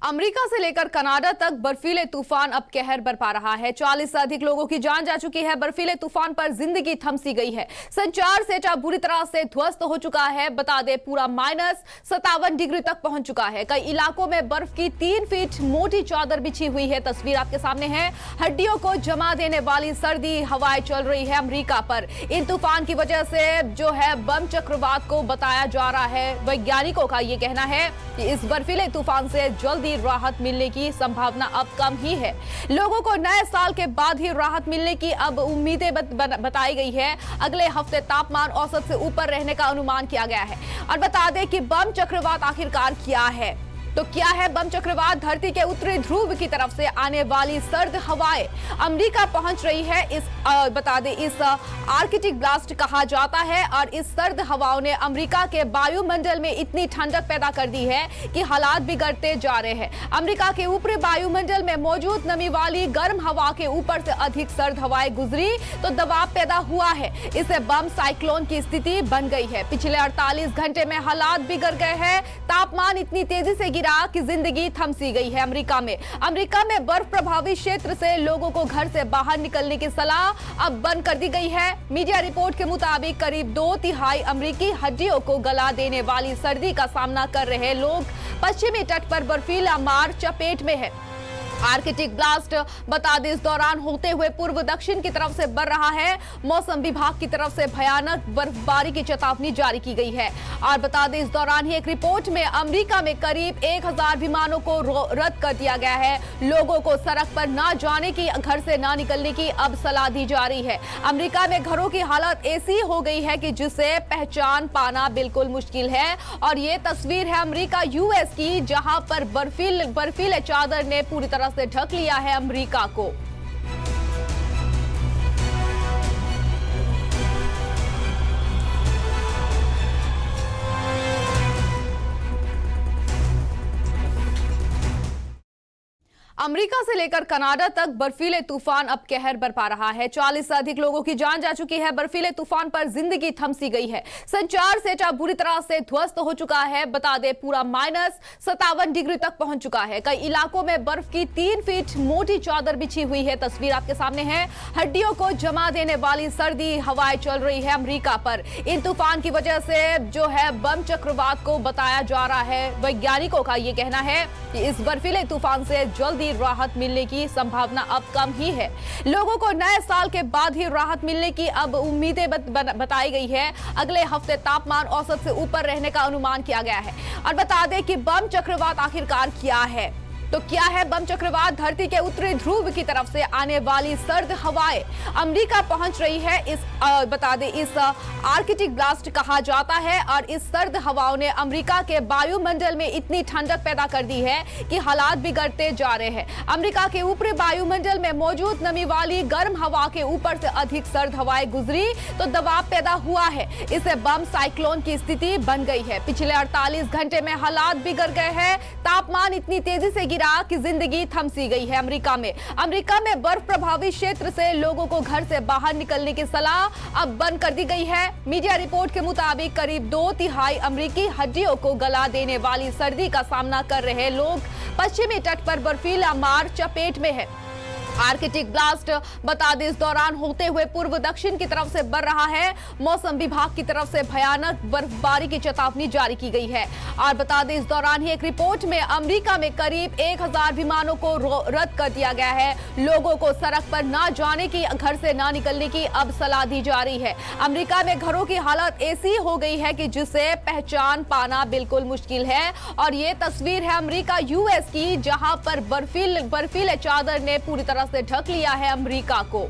America से लेकर Canada तक बर्फीले तूफान अब कहर बरपा रहा है। 40 से अधिक लोगों की जान जा चुकी है। बर्फीले तूफान पर जिंदगी थमसी गई है। संचार सेटा बुरी तरह से ध्वस्त हो चुका है। बता दें, पूरा -57 डिग्री तक पहुंच चुका है। कई इलाकों में बर्फ की 3 फीट मोटी चादर बिछी हुई है। तस्वीर आपके सामने है। हड्डियों को जमा देने वाली सर्दी हवाएं चल रही है अमेरिका पर। इन तूफान की वजह से जो है बम चक्रवात को बताया जा रहा है। वैज्ञानिकों का ये कहना है कि इस बर्फीले तूफान से जल्दी राहत मिलने की संभावना अब कम ही है। लोगों को नए साल के बाद ही राहत मिलने की अब उम्मीदें बताई गई है। अगले हफ्ते तापमान औसत से ऊपर रहने का अनुमान किया गया है। और बता दें कि बम चक्रवात आखिरकार क्या है। तो क्या है बम चक्रवात? धरती के उत्तरी ध्रुव की तरफ से आने वाली सर्द हवाएं अमेरिका पहुंच रही है। बता दें, इस आर्कटिक ब्लास्ट कहा जाता है। और इस सर्द हवाओं ने अमेरिका के वायुमंडल में इतनी ठंडक पैदा कर दी है कि हालात बिगड़ते जा रहे हैं। अमेरिका के ऊपरी वायुमंडल में मौजूद नमी वाली गर्म हवा के ऊपर से अधिक सर्द हवाएं गुजरी तो दबाव पैदा हुआ है। इससे बम साइक्लोन की स्थिति बन गई है। पिछले 48 घंटे में हालात बिगड़ गए हैं। तापमान इतनी तेजी से की जिंदगी थमसी गई है अमेरिका में बर्फ प्रभावित क्षेत्र से लोगों को घर से बाहर निकलने की सलाह अब बंद कर दी गई है। मीडिया रिपोर्ट के मुताबिक करीब 2/3 अमेरिकी हड्डियों को गला देने वाली सर्दी का सामना कर रहे लोग पश्चिमी तट पर बर्फीला मार चपेट में है। आर्कटिक ब्लास्ट बता दें, इस दौरान होते हुए पूर्व दक्षिण की तरफ से बढ़ रहा है। मौसम विभाग की तरफ से भयानक बर्फबारी की चेतावनी जारी की गई है। और बता दें, इस दौरान ही एक रिपोर्ट में अमेरिका में करीब 1000 विमानों को रद्द कर दिया गया है। लोगों को सड़क पर ना जाने की, घर से ना निकलने की अब सलाह दी जा रही है। अमेरिका में घरों की हालत ऐसी हो गई है कि जिसे पहचान पाना बिल्कुल मुश्किल है। और ये तस्वीर है अमेरिका यूएस की, जहां पर बर्फीले चादर ने पूरी तरह से ढक लिया है अमेरिका को। अमेरिका से लेकर कनाडा तक बर्फीले तूफान अब कहर बरपा रहा है। 40 से अधिक लोगों की जान जा चुकी है। बर्फीले तूफान पर जिंदगी थमसी गई है। संचार सेटा बुरी तरह से ध्वस्त हो चुका है। बता दें, पूरा -57 डिग्री तक पहुंच चुका है। कई इलाकों में बर्फ की 3 फीट मोटी चादर बिछी हुई है। तस्वीर आपके सामने है। हड्डियों को जमा देने वाली सर्दी हवाएं चल रही है अमेरिका पर। इन तूफान की वजह से जो है बम चक्रवात को बताया जा रहा है। वैज्ञानिकों का ये कहना है कि इस बर्फीले तूफान से जल्दी राहत मिलने की संभावना अब कम ही है। लोगों को नए साल के बाद ही राहत मिलने की अब उम्मीदें बताई गई है। अगले हफ्ते तापमान औसत से ऊपर रहने का अनुमान किया गया है। और बता दें कि बम चक्रवात आखिरकार क्या है। तो क्या है बम चक्रवात? धरती के उत्तरी ध्रुव की तरफ से आने वाली सर्द हवाएं अमेरिका पहुंच रही है। बता दें, इस आर्कटिक ब्लास्ट कहा जाता है। और इस सर्द हवाओं ने अमेरिका के वायुमंडल में इतनी ठंडक पैदा कर दी है कि हालात बिगड़ते जा रहे हैं। अमेरिका के ऊपरी वायुमंडल में मौजूद नमी वाली गर्म हवा के ऊपर से अधिक सर्द हवाएं गुजरी तो दबाव पैदा हुआ है। इससे बम साइक्लोन की स्थिति बन गई है। पिछले 48 घंटे में हालात बिगड़ गए हैं। तापमान इतनी तेजी से की जिंदगी थमसी गई है अमेरिका में बर्फ प्रभावित क्षेत्र से लोगों को घर से बाहर निकलने की सलाह अब बंद कर दी गई है। मीडिया रिपोर्ट के मुताबिक करीब 2/3 अमेरिकी हड्डियों को गला देने वाली सर्दी का सामना कर रहे लोग पश्चिमी तट पर बर्फीला मार चपेट में है। आर्कटिक ब्लास्ट बता दें, इस दौरान होते हुए पूर्व दक्षिण की तरफ से बढ़ रहा है। मौसम विभाग की तरफ से भयानक बर्फबारी की चेतावनी जारी की गई है। और बता दें, इस दौरान ही एक रिपोर्ट में अमेरिका में करीब 1000 विमानों को रद्द कर दिया गया है। लोगों को सड़क पर ना जाने की, घर से ना निकलने की अब सलाह दी जा रही है। अमेरिका में घरों की हालत ऐसी हो गई है कि जिसे पहचान पाना बिल्कुल मुश्किल है। और ये तस्वीर है अमेरिका यूएस की, जहां पर बर्फीले चादर ने पूरी तरह से ढक लिया है अमेरिका को।